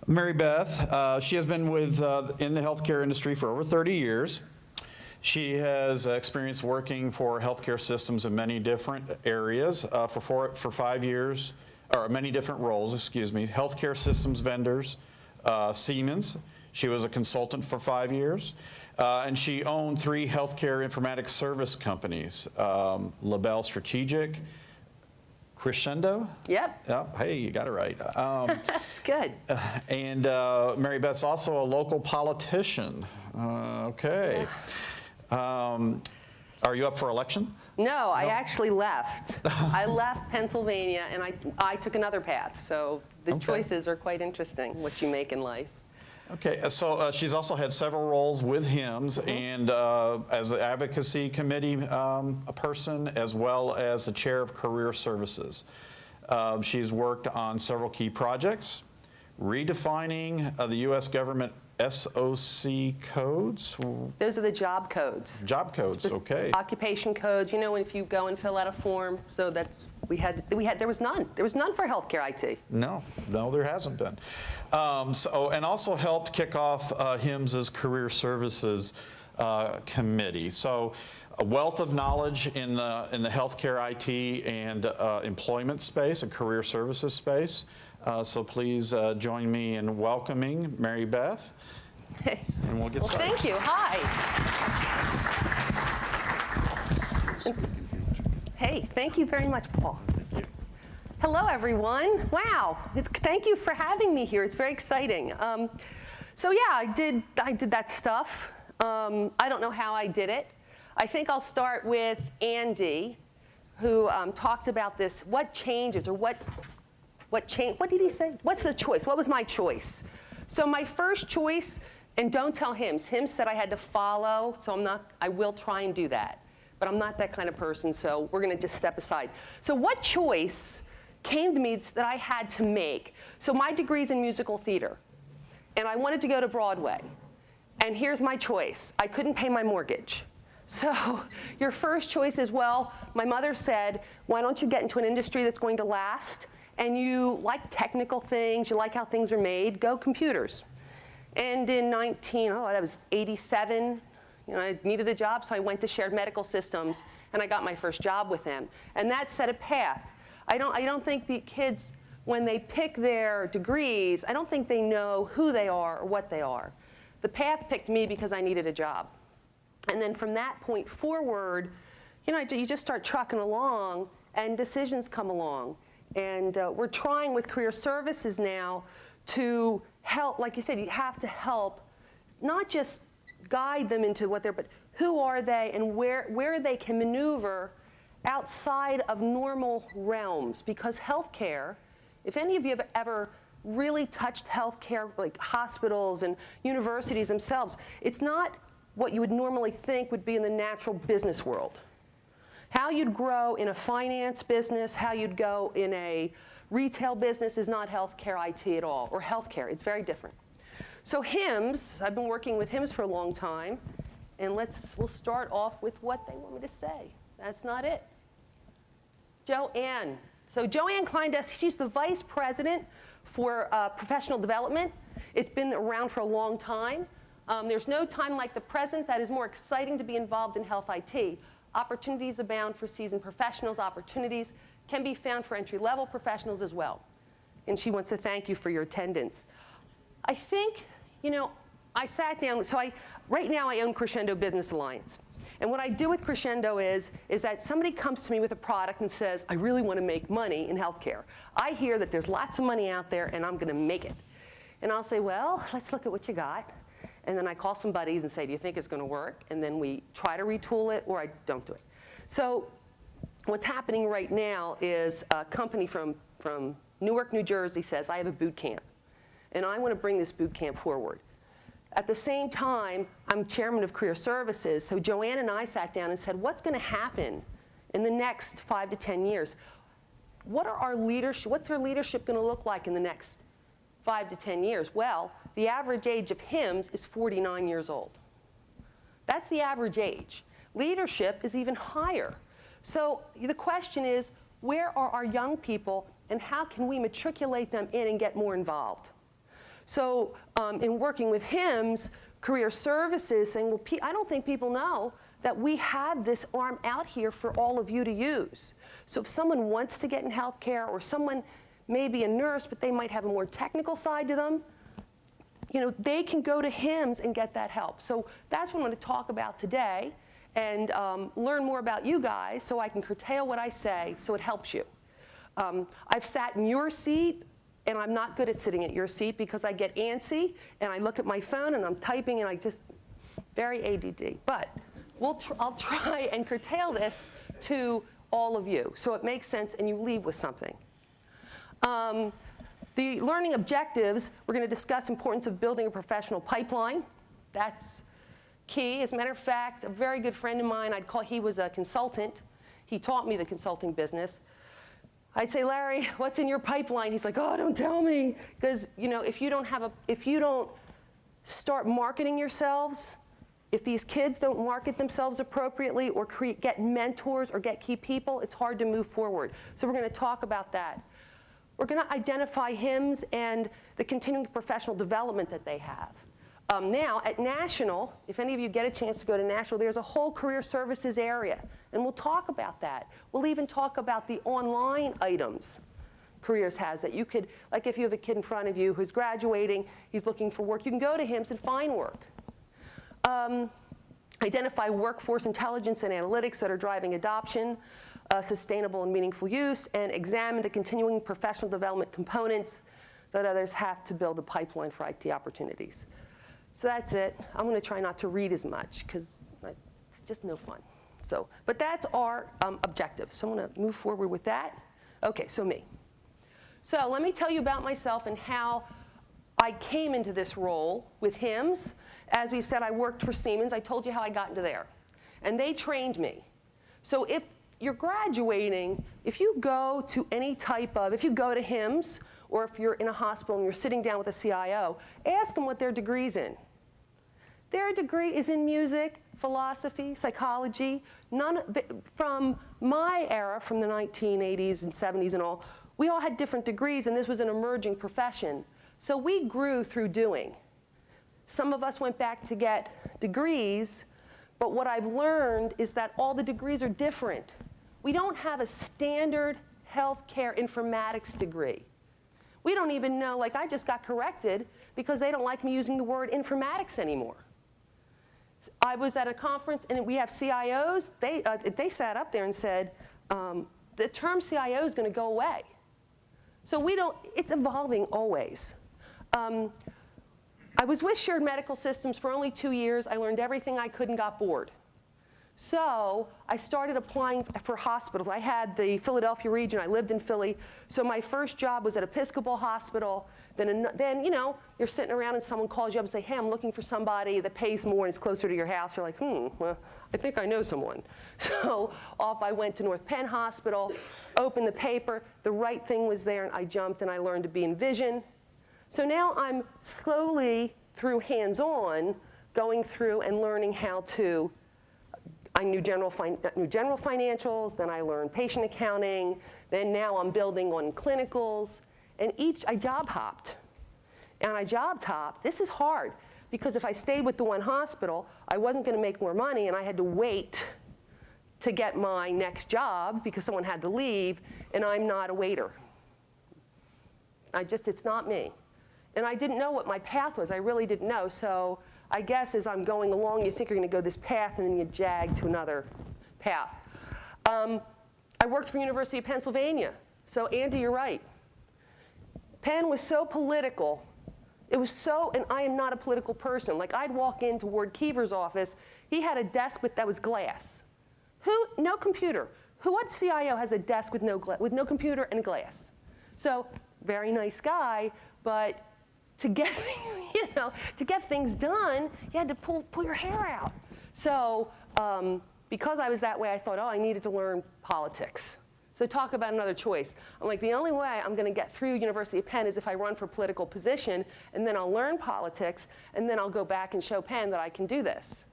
Mary Beth, she has been with in the healthcare industry for over 30 years. She has experience working for healthcare systems in many different areas for 5 years, or many different roles, excuse me, healthcare systems vendors, Siemens. She was a consultant for 5 years, and she owned 3 healthcare informatics service companies, Labelle Strategic, Crescendo? Yep. Yep. Hey, you got it right. That's good. And Mary Beth's also a local politician. Okay. Are you up for election? No, I actually left. I left Pennsylvania and I took another path. So the choices are quite interesting, what you make in life. Okay, so she's also had several roles with HIMSS and as an advocacy committee a person, as well as the chair of career services. She's worked on several key projects, redefining the U.S. government SOC codes. Those are the job codes. Job codes, okay. Occupation codes. You know, if you go and fill out a form, so that's there was none for healthcare IT. No, there hasn't been. And also helped kick off HIMSS's career services committee. So a wealth of knowledge in the healthcare IT and employment space and career services space. So please join me in welcoming Mary Beth. Hey. And we'll get started. Thank you. Hi. Hey, thank you very much, Paul. Thank you. Hello, everyone. Wow. Thank you for having me here. It's very exciting. So yeah, I did that stuff. I don't know how I did it. I think I'll start with Andy, who talked about this. What changes, or what changed? What did he say? What's the choice? What was my choice? So my first choice, and don't tell HIMSS. HIMSS said I had to follow, so I will try and do that. But I'm not that kind of person, so we're going to just step aside. So what choice came to me that I had to make? So my degree's in musical theater, and I wanted to go to Broadway. And here's my choice. I couldn't pay my mortgage. So your first choice is, well, my mother said, why don't you get into an industry that's going to last? And you like technical things, you like how things are made, go computers. And in 87, I needed a job, so I went to Shared Medical Systems, and I got my first job with them. And that set a path. I don't think the kids, when they pick their degrees, I don't think they know who they are or what they are. The path picked me because I needed a job. And then from that point forward, you just start trucking along, and decisions come along. And we're trying with career services now to help, like you said, you have to help, not just guide them into what they're, but who are they and where they can maneuver outside of normal realms. Because healthcare, if any of you have ever really touched healthcare, like hospitals and universities themselves, it's not what you would normally think would be in the natural business world. How you'd grow in a finance business, how you'd go in a retail business is not healthcare IT at all, or healthcare. It's very different. So HIMSS, I've been working with HIMSS for a long time, and we'll start off with what they want me to say. That's not it. Joanne. So Joanne Kleindesk, she's the vice president for professional development. It's been around for a long time. There's no time like the present that is more exciting to be involved in health IT. Opportunities abound for seasoned professionals. Opportunities can be found for entry-level professionals as well. And she wants to thank you for your attendance. I think, I sat down, so right now I own Crescendo Business Alliance. And what I do with Crescendo is that somebody comes to me with a product and says, I really want to make money in healthcare. I hear that there's lots of money out there, and I'm going to make it. And I'll say, well, let's look at what you got. And then I call some buddies and say, do you think it's going to work? And then we try to retool it, or I don't do it. So what's happening right now is a company from Newark, New Jersey says, I have a boot camp. And I want to bring this boot camp forward. At the same time, I'm chairman of career services. So Joanne and I sat down and said, what's going to happen in the next 5 to 10 years? What's our leadership going to look like in the next 5 to 10 years? Well, the average age of HIMSS is 49 years old. That's the average age. Leadership is even higher. So the question is, where are our young people, and how can we matriculate them in and get more involved? So in working with HIMSS, Career Services, saying, well, I don't think people know that we have this arm out here for all of you to use. So if someone wants to get in healthcare, or someone may be a nurse, but they might have a more technical side to them, you know, they can go to HIMSS and get that help. So that's what I'm going to talk about today, and learn more about you guys so I can curtail what I say so it helps you. I've sat in your seat, and I'm not good at sitting at your seat because I get antsy, and I look at my phone, and I'm typing, and I just, very ADD. But I'll try and curtail this to all of you so it makes sense and you leave with something. The learning objectives, we're going to discuss importance of building a professional pipeline. That's key. As a matter of fact, a very good friend of mine, he was a consultant. He taught me the consulting business. I'd say, Larry, what's in your pipeline? He's like, oh, don't tell me. Because you know, if you don't start marketing yourselves, if these kids don't market themselves appropriately or get mentors or get key people, it's hard to move forward. So we're going to talk about that. We're going to identify HIMSS and the continuing professional development that they have. Now, at National, if any of you get a chance to go to National, there's a whole career services area, and we'll talk about that. We'll even talk about the online items Careers has that you could, like if you have a kid in front of you who's graduating, he's looking for work, you can go to HIMSS and find work. Identify workforce intelligence and analytics that are driving adoption, sustainable and meaningful use, and examine the continuing professional development components that others have to build a pipeline for IT opportunities. So that's it. I'm going to try not to read as much because it's just no fun. So, but that's our objective. So I'm going to move forward with that. Okay, so me. So let me tell you about myself and how I came into this role with HIMSS. As we said, I worked for Siemens. I told you how I got into there. And they trained me. So if you're graduating, if you go to any type of, if you go to HIMSS, or if you're in a hospital and you're sitting down with a CIO, ask them what their degree's in. Their degree is in music, philosophy, psychology. From my era, from the 1980s and 70s and all, we all had different degrees, and this was an emerging profession. So we grew through doing. Some of us went back to get degrees, but what I've learned is that all the degrees are different. We don't have a standard healthcare informatics degree. We don't even know, like I just got corrected because they don't like me using the word informatics anymore. I was at a conference and we have CIOs, they sat up there and said, the term CIO is going to go away. So it's evolving always. I was with Shared Medical Systems for only 2 years. I learned everything I could and got bored. So I started applying for hospitals. I had the Philadelphia region. I lived in Philly. So my first job was at Episcopal Hospital. Then you know, you're sitting around and someone calls you up and say, hey, I'm looking for somebody that pays more and is closer to your house. You're like, well, I think I know someone. So off I went to North Penn Hospital, opened the paper. The right thing was there, and I jumped, and I learned to be in vision. So now I'm slowly, through hands-on, going through and learning how to. I knew general financials, then I learned patient accounting, then now I'm building on clinicals, and I job hopped. And I job hopped. This is hard, because if I stayed with the one hospital, I wasn't going to make more money, and I had to wait to get my next job because someone had to leave, and I'm not a waiter. It's not me. And I didn't know what my path was. I really didn't know. So I guess as I'm going along, you think you're going to go this path, and then you jag to another path. I worked for University of Pennsylvania. So Andy, you're right. Penn was so political. It was so, and I am not a political person. Like I'd walk into Ward Keever's office. He had a desk that was glass. No computer. What CIO has a desk with no computer and glass? So very nice guy, but to get, to get things done, you had to pull your hair out. So because I was that way, I thought, I needed to learn politics. So talk about another choice. I'm like, the only way I'm going to get through University of Penn is if I run for a political position, and then I'll learn politics, and then I'll go back and show Penn that I can do this.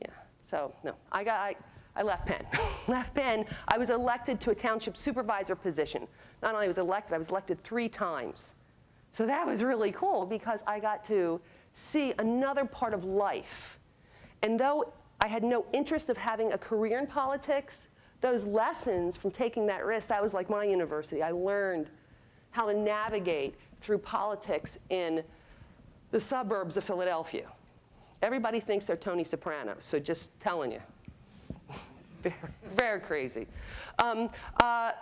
Yeah. So no, I left Penn. Left Penn. I was elected to a township supervisor position. Not only was I elected 3 times. So that was really cool because I got to see another part of life. And though I had no interest of having a career in politics, those lessons from taking that risk, that was like my university. I learned how to navigate through politics in the suburbs of Philadelphia. Everybody thinks they're Tony Soprano, so just telling you. Very, very crazy.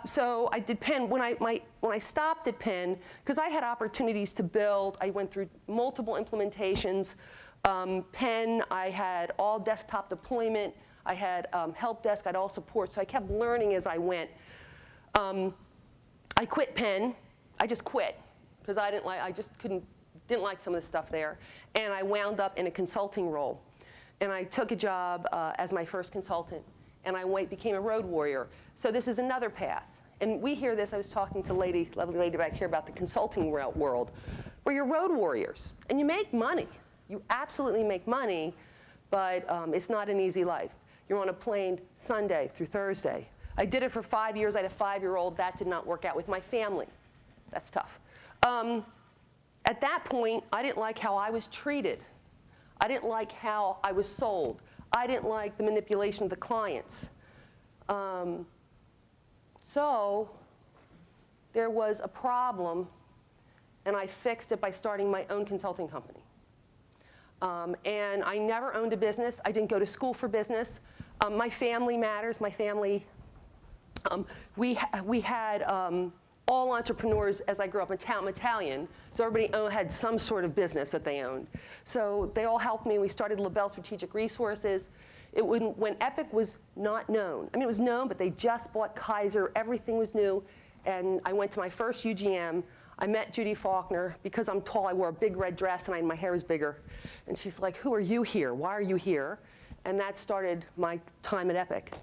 So I did Penn. When I stopped at Penn, because I had opportunities to build, I went through multiple implementations. Penn, I had all desktop deployment. I had help desk. I had all support. So I kept learning as I went. I quit Penn. I just quit because I just didn't like some of the stuff there. And I wound up in a consulting role. And I took a job as my first consultant. And I became a road warrior. So this is another path. And we hear this. I was talking to a lovely lady back here about the consulting world, where you're road warriors. And you make money. You absolutely make money, but it's not an easy life. You're on a plane Sunday through Thursday. I did it for 5 years. I had a 5-year-old. That did not work out with my family. That's tough. At that point, I didn't like how I was treated. I didn't like how I was sold. I didn't like the manipulation of the clients. So there was a problem, and I fixed it by starting my own consulting company. And I never owned a business. I didn't go to school for business. My family matters. My family, we had all entrepreneurs as I grew up. I'm Italian, so everybody had some sort of business that they owned. So they all helped me. We started Labelle Strategic Resources. When Epic was not known. I mean, it was known, but they just bought Kaiser. Everything was new. And I went to my first UGM. I met Judy Faulkner. Because I'm tall, I wore a big red dress, and my hair was bigger. And she's like, who are you here? Why are you here? And that started my time at Epic.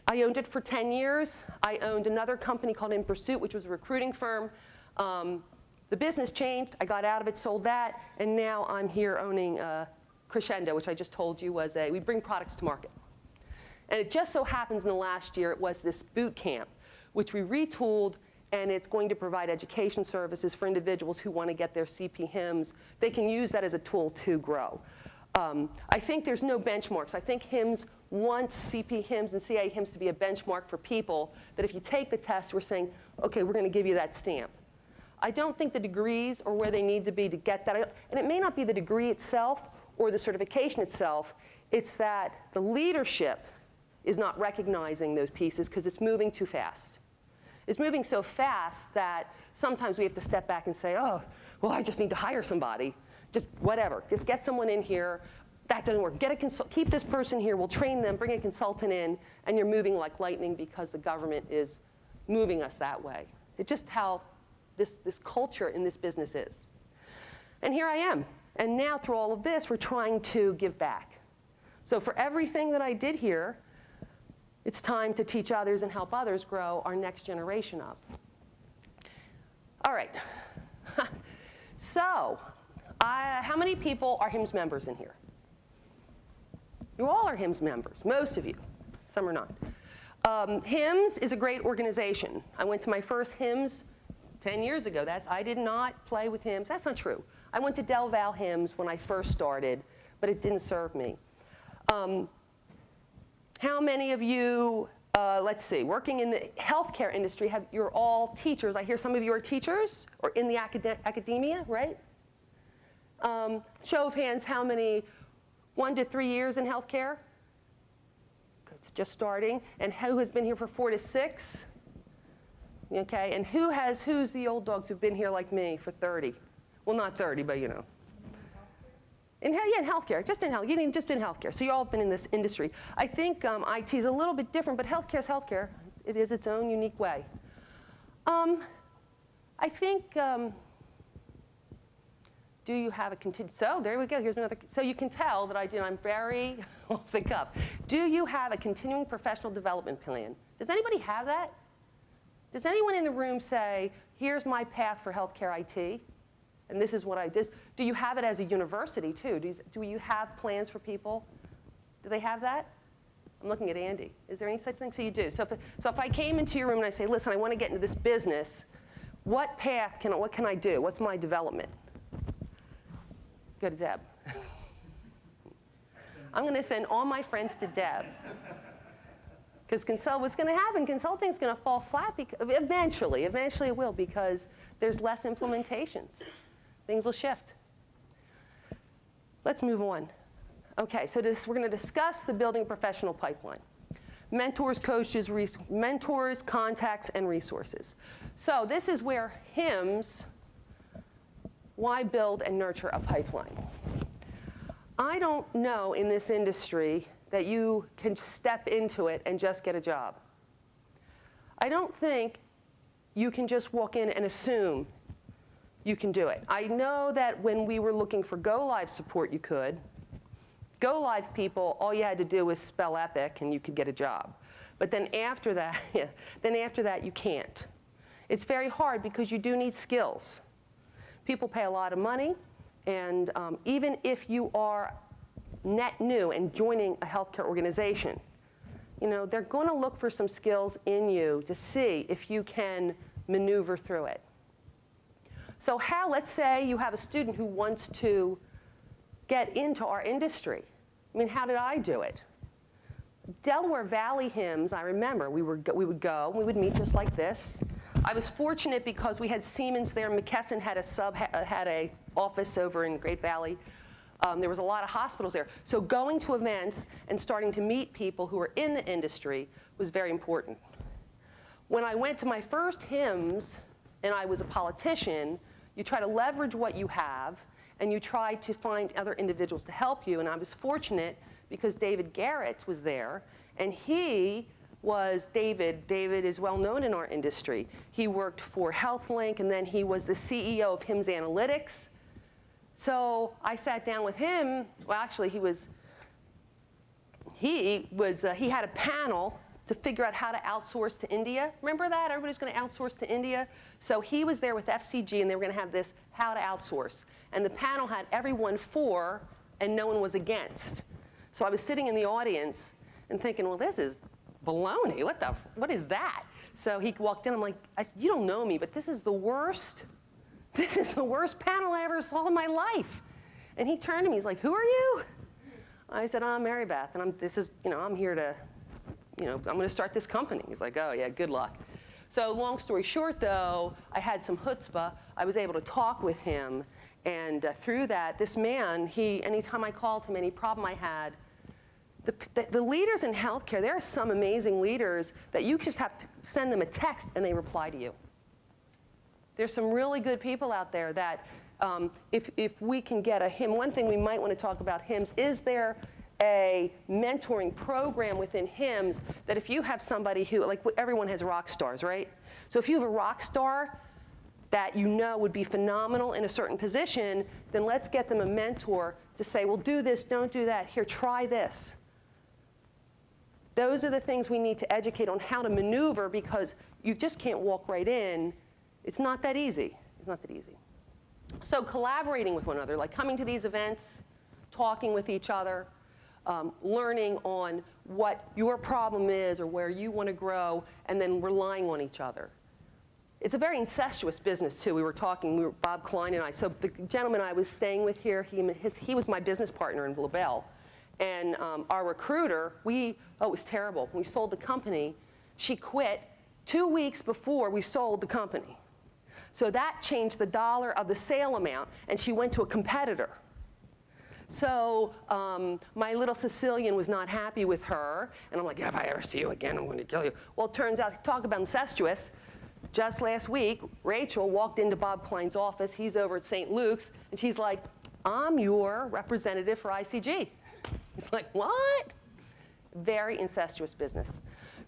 I owned it for 10 years. I owned another company called In Pursuit, which was a recruiting firm. The business changed. I got out of it, sold that, and now I'm here owning Crescendo, which I just told you was we bring products to market. And it just so happens in the last year it was this boot camp, which we retooled, and it's going to provide education services for individuals who want to get their CP HIMSS. They can use that as a tool to grow. I think there's no benchmarks. I think HIMSS wants CP HIMSS and CIA HIMSS to be a benchmark for people that if you take the test, we're saying, OK, we're going to give you that stamp. I don't think the degrees are where they need to be to get that. And it may not be the degree itself or the certification itself. It's that the leadership is not recognizing those pieces because it's moving too fast. It's moving so fast that sometimes we have to step back and say, oh, well, I just need to hire somebody. Just whatever. Just get someone in here. That doesn't work. Keep this person here. We'll train them. Bring a consultant in. And you're moving like lightning because the government is moving us that way. It's just how this culture in this business is. And here I am. And now through all of this, we're trying to give back. So for everything that I did here, it's time to teach others and help others grow our next generation up. All right. So how many people are HIMSS members in here? You all are HIMSS members, most of you. Some are not. HIMSS is a great organization. I went to my first HIMSS 10 years ago. I did not play with HIMSS. That's not true. I went to Del Val HIMSS when I first started, but it didn't serve me. How many of you, let's see, working in the healthcare industry, you're all teachers. I hear some of you are teachers or in the academia, right? Show of hands, how many 1 to 3 years in healthcare? It's just starting. And who has been here for 4 to 6? Okay, and who's the old dogs who've been here like me for 30? Well, not 30, but you know. In healthcare, just in healthcare. You didn't just in healthcare. So you all have been in this industry. I think IT is a little bit different, but healthcare is healthcare. It is its own unique way. I think, do you have a continuing, so there we go, here's another, so you can tell that I'm very off the cuff. Do you have a continuing professional development plan? Does anybody have that? Does anyone in the room say, here's my path for healthcare IT? And this is what I did. Do you have it as a university, too? Do you have plans for people? Do they have that? I'm looking at Andy. Is there any such thing? So you do. So if I came into your room and I say, listen, I want to get into this business, What path what can I do? What's my development? Go to Deb. I'm going to send all my friends to Deb. Because what's going to happen, consulting is going to fall flat eventually it will, because there's less implementations. Things will shift. Let's move on. Okay, so we're going to discuss the building professional pipeline. Mentors, coaches, mentors, contacts, and resources. So this is where HIMSS, why build and nurture a pipeline? I don't know in this industry that you can step into it and just get a job. I don't think you can just walk in and assume you can do it. I know that when we were looking for Go Live support, you could. Go Live people, all you had to do was spell Epic and you could get a job. But then after that, you can't. It's very hard because you do need skills. People pay a lot of money, and even if you are net new and joining a healthcare organization, they're going to look for some skills in you to see if you can maneuver through it. So let's say you have a student who wants to get into our industry. How did I do it? Delaware Valley HIMSS, I remember, we would go, we would meet just like this. I was fortunate because we had Siemens there. McKesson had a office over in Great Valley. There was a lot of hospitals there. So going to events and starting to meet people who were in the industry was very important. When I went to my first HIMSS and I was a politician, you try to leverage what you have and you try to find other individuals to help you. And I was fortunate because David Garrett was there, and he was David is well known in our industry. He worked for HealthLink, and then he was the CEO of HIMSS Analytics. So I sat down with him. Well, actually, he had a panel to figure out how to outsource to India. Remember that? Everybody's going to outsource to India. So he was there with FCG, and they were going to have this how to outsource. And the panel had everyone for, and no one was against. So I was sitting in the audience and thinking, well, this is baloney. What is that? So he walked in. I said, you don't know me, but this is the worst panel I ever saw in my life. And he turned to me. He's like, who are you? I said, I'm Mary Beth, and I'm here to, I'm going to start this company. He's like, oh yeah, good luck. So long story short, though, I had some chutzpah. I was able to talk with him, and through that, this man, anytime I called him, any problem I had, the leaders in healthcare, there are some amazing leaders that you just have to send them a text and they reply to you. There's some really good people out there that if we can get one thing we might want to talk about HIMSS, is there a mentoring program within HIMSS that if you have somebody who, everyone has rock stars, right? So if you have a rock star that would be phenomenal in a certain position, then let's get them a mentor to say, well, do this, don't do that, here, try this. Those are the things we need to educate on how to maneuver, because you just can't walk right in. It's not that easy. It's not that easy. So collaborating with one another, like coming to these events, talking with each other, learning on what your problem is or where you want to grow, and then relying on each other. It's a very incestuous business, too. We were talking, Bob Klein and I. So the gentleman I was staying with here, he was my business partner in Labelle. And our recruiter, it was terrible. When we sold the company, she quit 2 weeks before we sold the company. So that changed the dollar of the sale amount, and she went to a competitor. So my little Sicilian was not happy with her, and I'm like, if I ever see you again, I'm going to kill you. Well, it turns out, talk about incestuous, just last week, Rachel walked into Bob Klein's office. He's over at St. Luke's, and she's like, I'm your representative for ICG. He's like, what? Very incestuous business.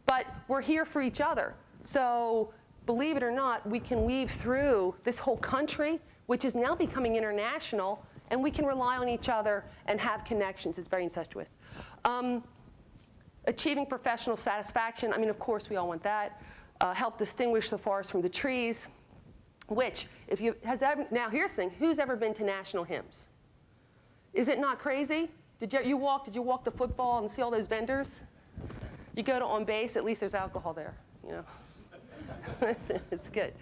But we're here for each other. So believe it or not, we can weave through this whole country, which is now becoming international, and we can rely on each other and have connections. It's very incestuous. Achieving professional satisfaction. Of course, we all want that. Help distinguish the forest from the trees, which, now here's the thing, who's ever been to National HIMSS? Is it not crazy? Did you walk the football and see all those vendors? You go to On Base, at least there's alcohol there, It's good.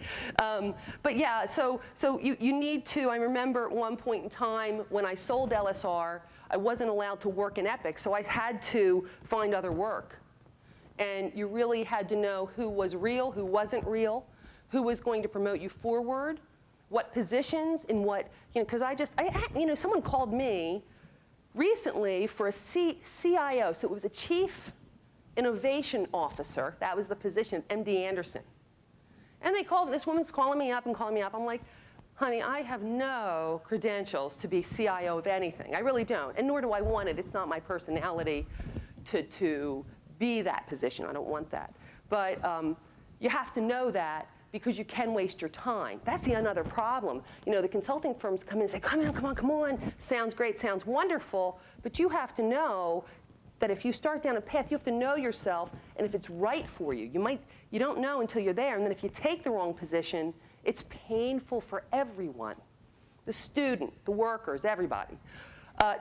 But yeah, so you need to, I remember at one point in time when I sold LSR, I wasn't allowed to work in Epic, so I had to find other work. And you really had to know who was real, who wasn't real, who was going to promote you forward, what positions, in what, because someone called me recently for a CIO, so it was a Chief Innovation Officer, that was the position, MD Anderson. And this woman's calling me up. I'm like, honey, I have no credentials to be CIO of anything. I really don't, and nor do I want it. It's not my personality to be that position. I don't want that. But you have to know that, because you can waste your time. That's another problem. The consulting firms come in and say, come on, sounds great, sounds wonderful, but you have to know that if you start down a path, you have to know yourself, and if it's right for you. You don't know until you're there, and then if you take the wrong position, it's painful for everyone. The student, the workers, everybody.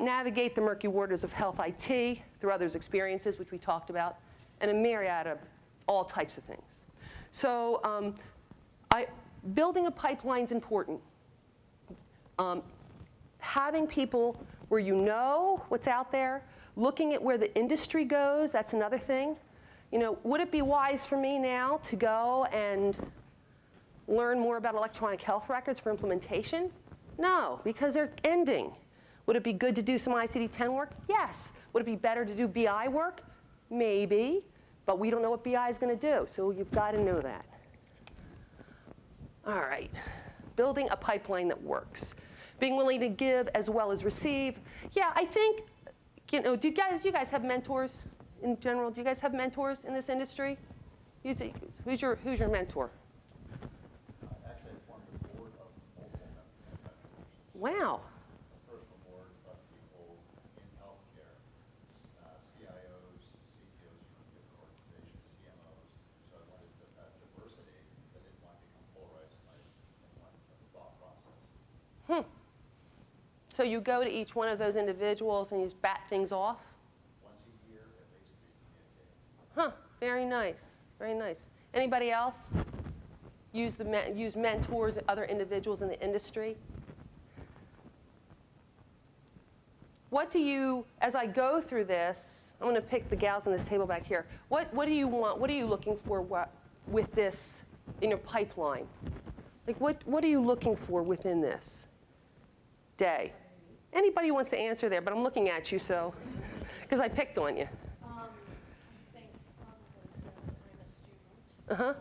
Navigate the murky waters of health IT through others' experiences, which we talked about, and a myriad of all types of things. So building a pipeline is important. Having people where you know what's out there, looking at where the industry goes, that's another thing. Would it be wise for me now to go and learn more about electronic health records for implementation? No, because they're ending. Would it be good to do some ICD-10 work? Yes. Would it be better to do BI work? Maybe, but we don't know what BI is going to do, so you've got to know that. All right, building a pipeline that works. Being willing to give as well as receive. Yeah, I think, do you guys have mentors in general? Do you guys have mentors in this industry? Who's your mentor? Actually, I formed a board of multiple mentors. Wow. A personal board of people in healthcare, CIOs, CTOs from different organizations, CMOs. So I wanted that diversity, but didn't want to become polarized by one thought process. So you go to each one of those individuals and you bat things off? Once a year, at least we communicate. Very nice, very nice. Anybody else use mentors, other individuals in the industry? What do you, as I go through this, I'm going to pick the gals on this table back here. What do you want? What are you looking for with this in your pipeline? Like what are you looking for within this day? Anybody who wants to answer there, but I'm looking at you, so, because I picked on you. I think probably since I'm a student,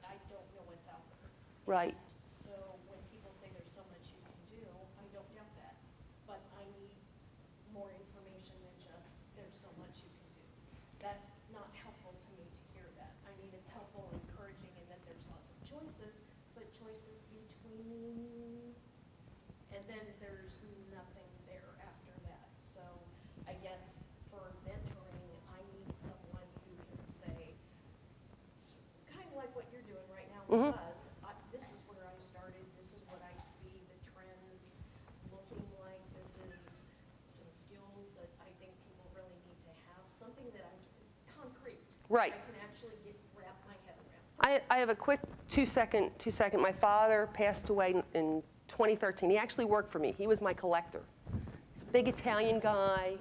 I don't know what's out there. Right. So when people say there's so much you can do, I don't doubt that. But I need more information than just there's so much you can do. That's not helpful to me to hear that. I mean, it's helpful and encouraging in that there's lots of choices, but choices between, and then there's nothing there after that. So I guess for mentoring, I need someone who can say, kind of like what you're doing right now with us, this is where I started, this is what I see the trends looking like, this is some skills that I think people really need to have, something that I'm concrete. Right. I can actually wrap my head around. I have a quick two-second. My father passed away in 2013. He actually worked for me. He was my collector. He's a big Italian guy,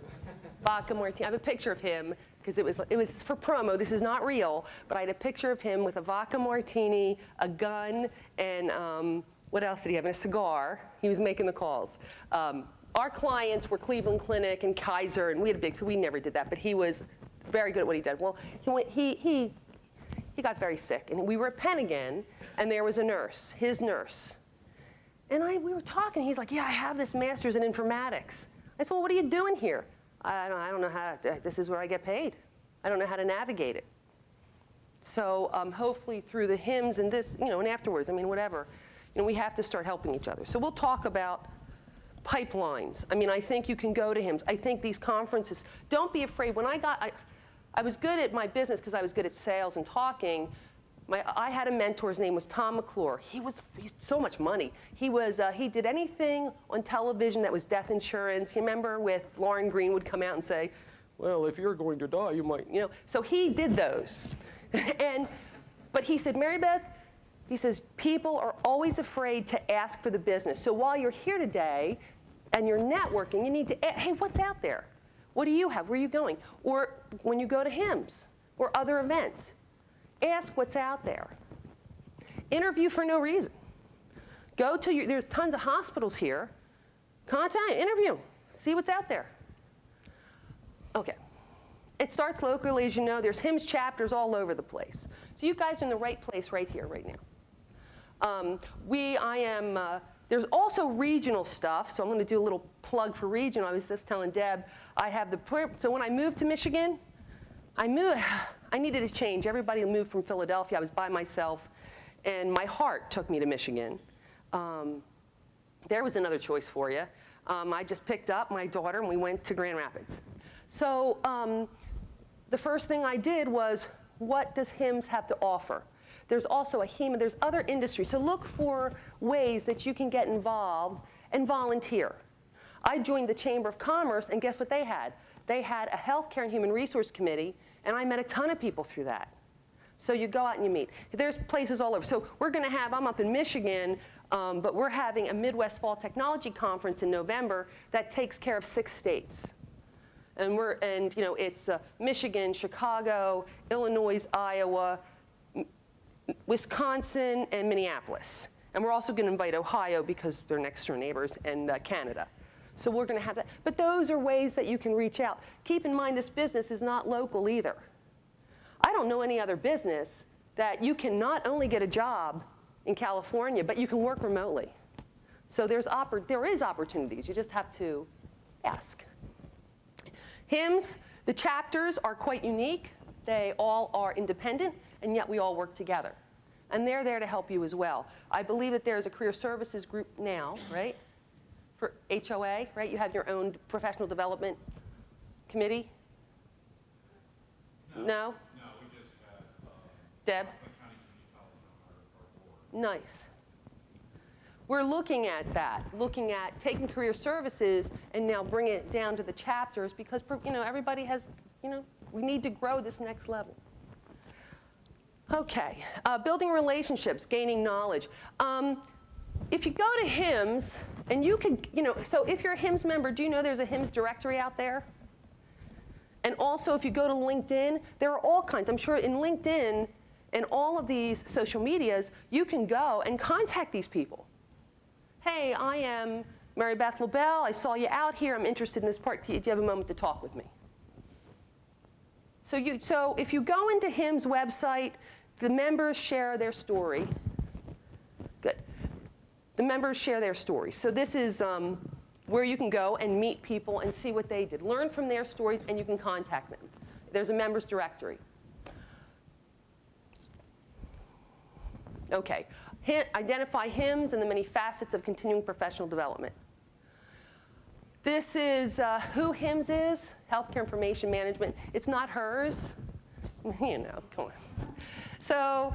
vodka martini. I have a picture of him because it was for promo. This is not real, but I had a picture of him with a vodka martini, a gun, and what else did he have? And a cigar. He was making the calls. Our clients were Cleveland Clinic and Kaiser, and we had a big, so we never did that, but he was very good at what he did. Well, he got very sick, and we were at Penn again, and there was a nurse, his nurse. And we were talking, he's like, yeah, I have this master's in informatics. I said, well, what are you doing here? I don't know how, this is where I get paid. I don't know how to navigate it. So hopefully through the HIMSS and this, and afterwards, whatever, we have to start helping each other. So we'll talk about pipelines. I think you can go to HIMSS. I think these conferences, don't be afraid. When I was good at my business because I was good at sales and talking. I had a mentor, his name was Tom McClure. He's so much money. He did anything on television that was death insurance. You remember with Lauren Green would come out and say, well, if you're going to die, you might, So he did those. And But he said, Mary Beth, he says, people are always afraid to ask for the business. So while you're here today and you're networking, you need to, hey, what's out there? What do you have? Where are you going? Or when you go to HIMSS or other events, ask what's out there. Interview for no reason. Go to your, there's tons of hospitals here. Contact, interview, see what's out there. Okay. It starts locally, as you know. There's HIMSS chapters all over the place. So you guys are in the right place right here, right now. There's also regional stuff, so I'm going to do a little plug for regional. I was just telling Deb, so when I moved to Michigan, I needed to change. Everybody moved from Philadelphia. I was by myself, and my heart took me to Michigan. There was another choice for you. I just picked up my daughter, and we went to Grand Rapids. So the first thing I did was, what does HIMSS have to offer? There's also a HEMA, there's other industries. So look for ways that you can get involved and volunteer. I joined the Chamber of Commerce, and guess what they had? They had a healthcare and human resource committee, and I met a ton of people through that. So you go out and you meet. There's places all over. So we're going to have, I'm up in Michigan, but we're having a Midwest Fall Technology Conference in November that takes care of 6 states. And it's Michigan, Chicago, Illinois, Iowa, Wisconsin, and Minneapolis. And we're also going to invite Ohio because they're next door neighbors, and Canada. So we're going to have that. But those are ways that you can reach out. Keep in mind, this business is not local either. I don't know any other business that you can not only get a job in California, but you can work remotely. So there is opportunities. You just have to ask. HIMSS, the chapters are quite unique. They all are independent, and yet we all work together. And they're there to help you as well. I believe that there's a career services group now, right? For HOA, right? You have your own professional development committee? No? No, we just had Deb? County Community College on our board. Nice. We're looking at that, looking at taking career services and now bring it down to the chapters because, everybody has, we need to grow this next level. Okay, building relationships, gaining knowledge. If you go to HIMSS, and you could, so if you're a HIMSS member, do you know there's a HIMSS directory out there? And also, if you go to LinkedIn, there are all kinds. I'm sure in LinkedIn and all of these social medias, you can go and contact these people. Hey, I am Mary Beth Labelle. I saw you out here. I'm interested in this part. Do you have a moment to talk with me? So if you go into HIMSS website, the members share their story. Good. The members share their story. So this is where you can go and meet people and see what they did. Learn from their stories, and you can contact them. There's a members directory. Okay. Identify HIMSS and the many facets of continuing professional development. This is who HIMSS is, Healthcare Information Management. It's not hers. Come on. So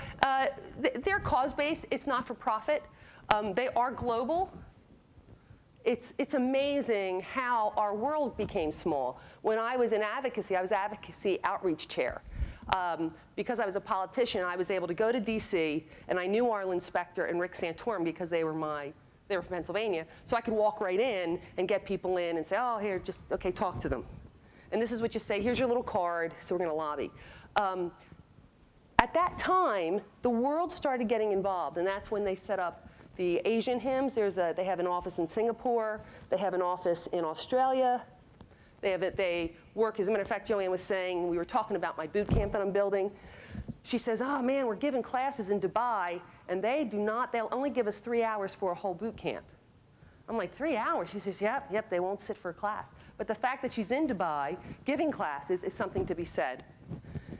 they're cause-based. It's not for profit. They are global. It's amazing how our world became small. When I was in advocacy, I was advocacy outreach chair. Because I was a politician, I was able to go to DC, and I knew Arlen Specter and Rick Santorum because they were from Pennsylvania, so I could walk right in and get people in and say, oh, here, okay, talk to them. And this is what you say, here's your little card, so we're going to lobby. At that time, the world started getting involved, and that's when they set up the Asian HIMSS. They have an office in Singapore. They have an office in Australia. They work, as a matter of fact, Joanne was saying, we were talking about my boot camp that I'm building. She says, oh man, we're giving classes in Dubai, and they'll only give us 3 hours for a whole boot camp. I'm like, 3 hours? She says, yep, they won't sit for a class. But the fact that she's in Dubai giving classes is something to be said.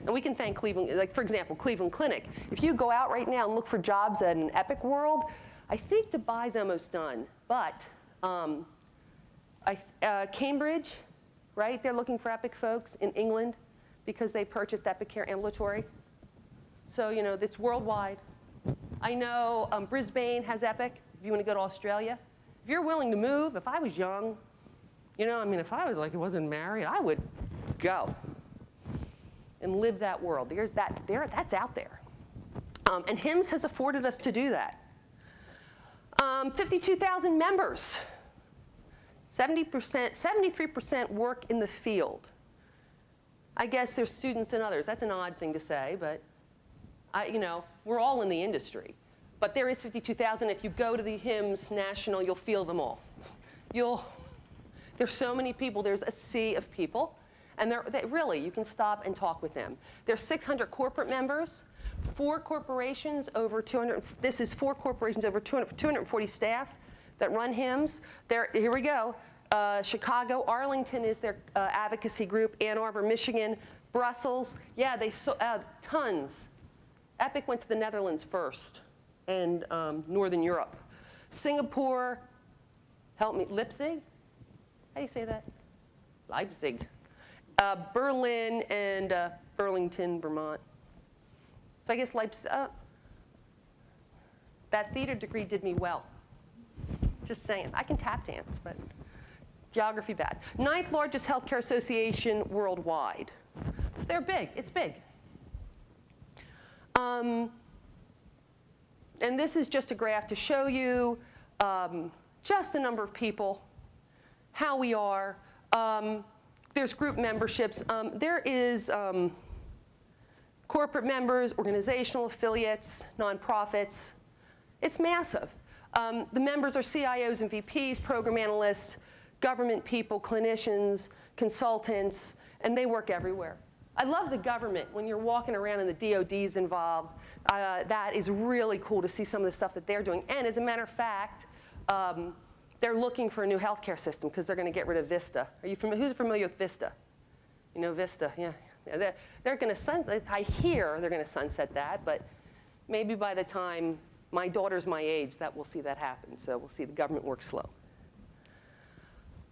And we can thank Cleveland, like for example, Cleveland Clinic. If you go out right now and look for jobs at an Epic World, I think Dubai's almost done, but Cambridge, right? They're looking for Epic folks in England because they purchased Epic Care Ambulatory. So, it's worldwide. I know Brisbane has Epic, if you want to go to Australia. If you're willing to move, if I was young, if I was wasn't married, I would go and live that world. That's out there. And HIMSS has afforded us to do that. 52,000 members. 73% work in the field. I guess there's students and others. That's an odd thing to say, but we're all in the industry. But there is 52,000. If you go to the HIMSS National, you'll feel them all. There's so many people. There's a sea of people. And really, you can stop and talk with them. There's 600 corporate members, 4 corporations over 200. This is 4 corporations over 240 staff that run HIMSS. Here we go. Chicago, Arlington is their advocacy group. Ann Arbor, Michigan, Brussels. Yeah, tons. Epic went to the Netherlands first, and Northern Europe. Singapore, help me, Leipzig? How do you say that? Leipzig. Berlin and Burlington, Vermont. So I guess Leipzig, that theater degree did me well. Just saying. I can tap dance, but geography bad. 9th largest healthcare association worldwide. So they're big. It's big. And this is just a graph to show you just the number of people, how we are. There's group memberships. There is corporate members, organizational affiliates, nonprofits. It's massive. The members are CIOs and VPs, program analysts, government people, clinicians, consultants, and they work everywhere. I love the government. When you're walking around and the DOD's involved, that is really cool to see some of the stuff that they're doing. And as a matter of fact, they're looking for a new healthcare system because they're going to get rid of Vista. Who's familiar with Vista? You know Vista, yeah. They're going to sunset. I hear they're going to sunset that, but maybe by the time my daughter's my age, we'll see that happen. So we'll see the government work slow.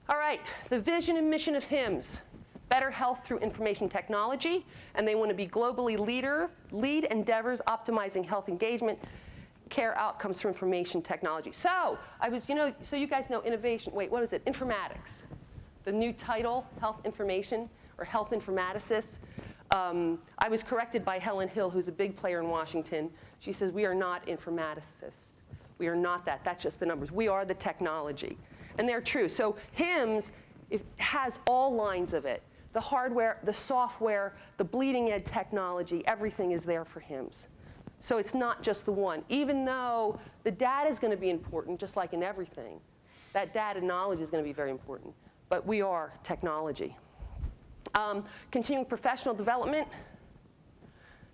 All right, the vision and mission of HIMSS. Better health through information technology, and they want to be globally lead endeavors optimizing health engagement, care outcomes through information technology. So so you guys know innovation. Wait, what is it? Informatics. The new title, health information or health informaticist. I was corrected by Helen Hill, who's a big player in Washington. She says we are not informaticists. We are not that. That's just the numbers. We are the technology, and they're true. So HIMSS has all lines of it. The hardware, the software, the bleeding edge technology, everything is there for HIMSS. So it's not just the one. Even though the data is going to be important, just like in everything, that data knowledge is going to be very important. But we are technology. Continuing professional development.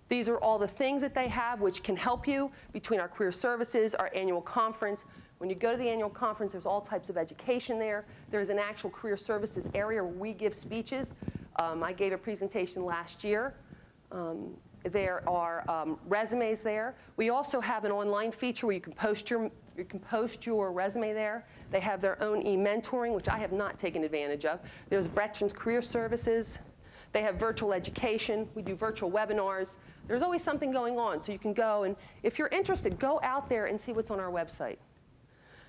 These are all the things that they have which can help you between our career services, our annual conference. When you go to the annual conference, there's all types of education there. There's an actual career services area where we give speeches. I gave a presentation last year. There are resumes there. We also have an online feature where you can post your resume there. They have their own e-mentoring, which I have not taken advantage of. There's Veterans Career Services. They have virtual education. We do virtual webinars. There's always something going on, so you can go, and if you're interested, go out there and see what's on our website.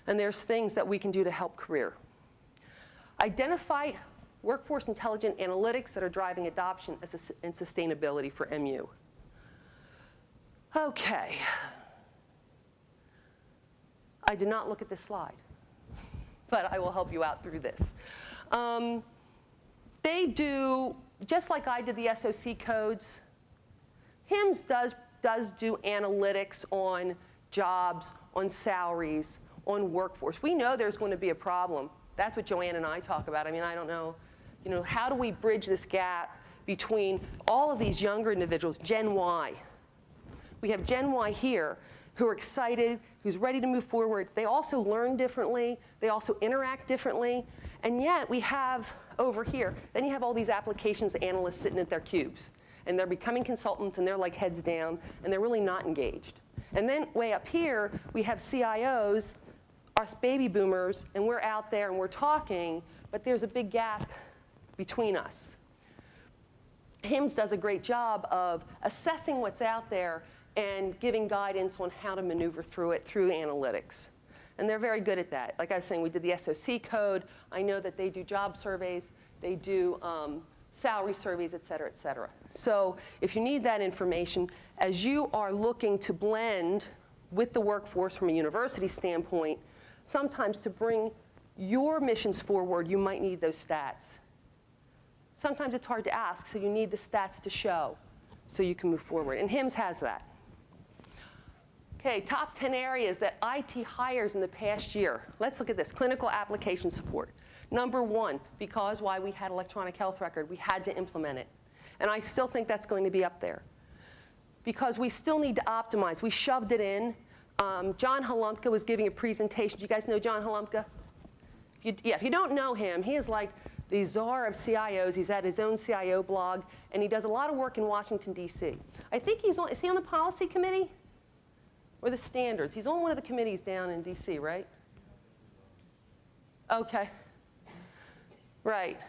And there's things that we can do to help career. Identify workforce intelligent analytics that are driving adoption and sustainability for MU. Okay. I did not look at this slide, but I will help you out through this. They do, just like I did the SOC codes, HIMSS does do analytics on jobs, on salaries, on workforce. We know there's going to be a problem. That's what Joanne and I talk about. I mean, I don't know, how do we bridge this gap between all of these younger individuals, Gen Y? We have Gen Y here who are excited, who's ready to move forward. They also learn differently. They also interact differently. And yet we have over here, then you have all these applications analysts sitting at their cubes. And they're becoming consultants, and they're like heads down, and they're really not engaged. And then way up here, we have CIOs, us baby boomers, and we're out there and we're talking, but there's a big gap between us. HIMSS does a great job of assessing what's out there and giving guidance on how to maneuver through it through analytics. And they're very good at that. Like I was saying, we did the SOC code. I know that they do job surveys. They do salary surveys, et cetera, et cetera. So if you need that information, as you are looking to blend with the workforce from a university standpoint, sometimes to bring your missions forward, you might need those stats. Sometimes it's hard to ask, so you need the stats to show so you can move forward. And HIMSS has that. Okay, top 10 areas that IT hires in the past year. Let's look at this, clinical application support. Number one, because why we had electronic health record, we had to implement it. And I still think that's going to be up there. Because we still need to optimize. We shoved it in. John Halumpka was giving a presentation. Do you guys know John Halumpka? If you don't know him, he is like the czar of CIOs. He's at his own CIO blog, and he does a lot of work in Washington, D.C. I think is he on the policy committee? Or the standards? He's on one of the committees down in D.C., right? Okay. Right.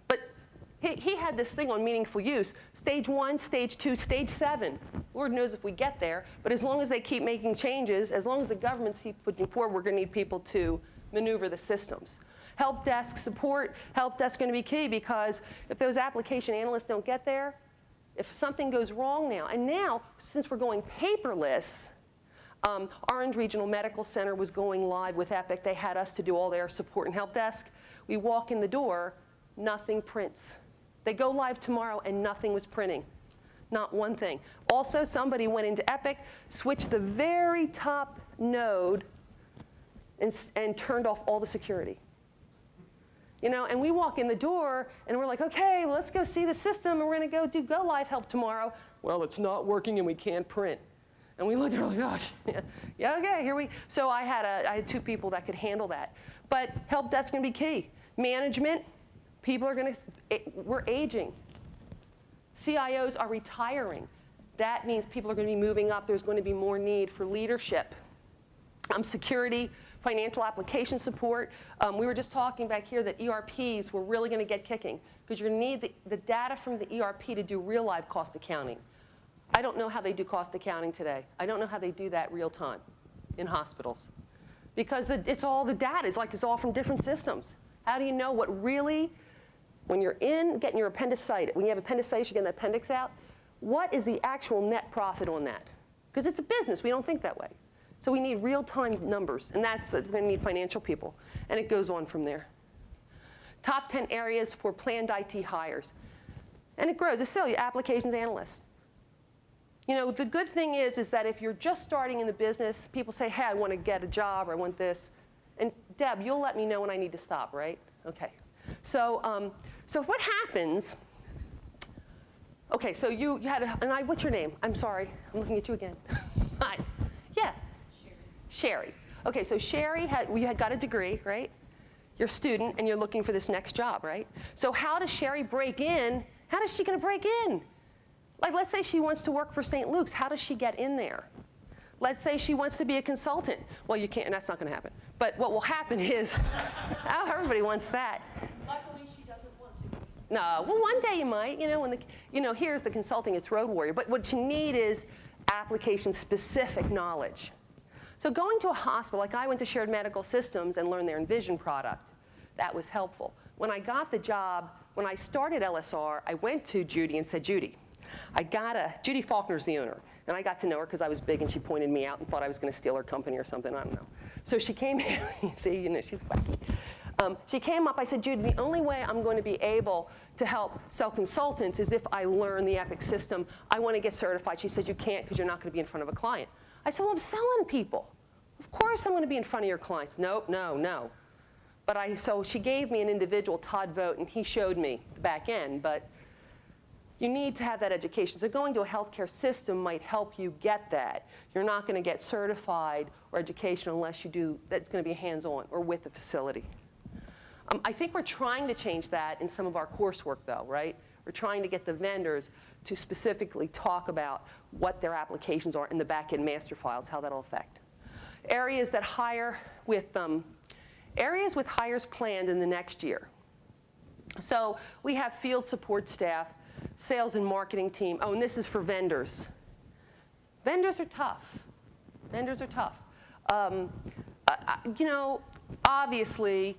But he had this thing on meaningful use. Stage 1, stage 2, stage 7. Lord knows if we get there. But as long as they keep making changes, as long as the governments keep pushing forward, we're going to need people to maneuver the systems. Help desk support, help desk is going to be key, because if those application analysts don't get there, if something goes wrong now, and now, since we're going paperless, Orange Regional Medical Center was going live with Epic. They had us to do all their support and help desk. We walk in the door, nothing prints. They go live tomorrow, and nothing was printing. Not one thing. Also, somebody went into Epic, switched the very top node, and turned off all the security. You know, and we walk in the door, and we're like, OK, well, let's go see the system, and we're going to go do go live help tomorrow. Well, it's not working, and we can't print. And we looked at it like, gosh, yeah, OK, here we. So I had 2 people that could handle that. But help desk is going to be key. Management, people are going to, we're aging. CIOs are retiring. That means people are going to be moving up. There's going to be more need for leadership. Security, financial application support. We were just talking back here that ERPs were really going to get kicking, because you're going to need the data from the ERP to do real live cost accounting. I don't know how they do cost accounting today. I don't know how they do that real time in hospitals, because it's all the data. It's all from different systems. How do you know what really, when you're getting your appendicitis, when you have appendicitis, you get an appendix out, what is the actual net profit on that? Because it's a business. We don't think that way. So we need real-time numbers, and we're going to need financial people. And it goes on from there. Top 10 areas for planned IT hires. And it grows. It's still your applications analyst. You know, the good thing is that if you're just starting in the business, people say, hey, I want to get a job, or I want this. And Deb, you'll let me know when I need to stop, right? OK. So, so what happens? OK, so you had what's your name? I'm sorry. I'm looking at you again. Hi. Yeah. Sherry. OK, so Sherry, you had got a degree, right? You're a student, and you're looking for this next job, right? So how does Sherry break in? How is she going to break in? Like, let's say she wants to work for St. Luke's. How does she get in there? Let's say she wants to be a consultant. Well, you can't. That's not going to happen. But what will happen is, everybody wants that. Luckily, she doesn't want to. No. Well, one day you might. You know, here's the consulting. It's road warrior. But what you need is application-specific knowledge. So going to a hospital, like I went to Shared Medical Systems and learned their Envision product. That was helpful. When I got the job, when I started LSR, I went to Judy and said, Judy, Judy Faulkner's the owner. And I got to know her because I was big, and she pointed me out and thought I was going to steal her company or something. I don't know. So she came in. See, you know, she's wacky. She came up. I said, Judy, the only way I'm going to be able to help sell consultants is if I learn the Epic system. I want to get certified. She said, you can't, because you're not going to be in front of a client. I said, well, I'm selling people. Of course I'm going to be in front of your clients. Nope, no. But so she gave me an individual, Todd Vogt, and he showed me the back end. But you need to have that education. So going to a healthcare system might help you get that. You're not going to get certified or education unless you do. That's going to be hands-on or with the facility. I think we're trying to change that in some of our coursework, though, right? We're trying to get the vendors to specifically talk about what their applications are in the back-end master files, how that'll affect. Areas that hire with hires planned in the next year. So we have field support staff, sales and marketing team. Oh, and this is for vendors. Vendors are tough. Vendors are tough. You know, obviously,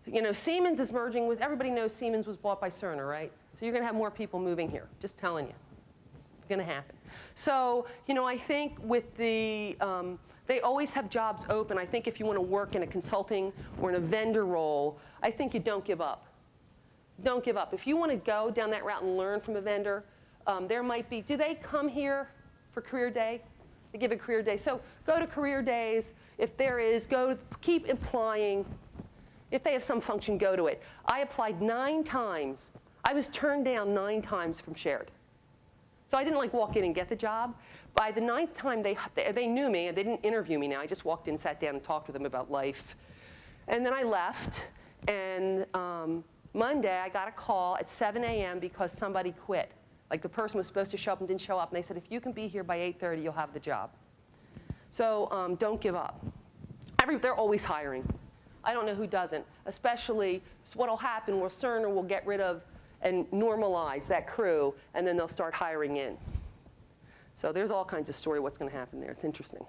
You know, Siemens is merging with, everybody knows Siemens was bought by Cerner, right? So you're going to have more people moving here, just telling you. It's going to happen. So, you know, I think with the, they always have jobs open. I think if you want to work in a consulting or in a vendor role, I think you don't give up. Don't give up. If you want to go down that route and learn from a vendor, there might be, do they come here for career day? They give a career day. So go to career days. If there is, keep applying. If they have some function, go to it. I applied 9 times. I was turned down 9 times from Shared. So I didn't like walk in and get the job. By the 9th time, they knew me. They didn't interview me now. I just walked in, sat down, and talked to them about life. And then I left. And Monday, I got a call at 7 a.m. because somebody quit. Like the person was supposed to show up and didn't show up. And they said, if you can be here by 8:30, you'll have the job. So don't give up. They're always hiring. I don't know who doesn't, especially what will happen where Cerner will get rid of and normalize that crew, and then they'll start hiring in. So there's all kinds of story what's going to happen there. It's interesting.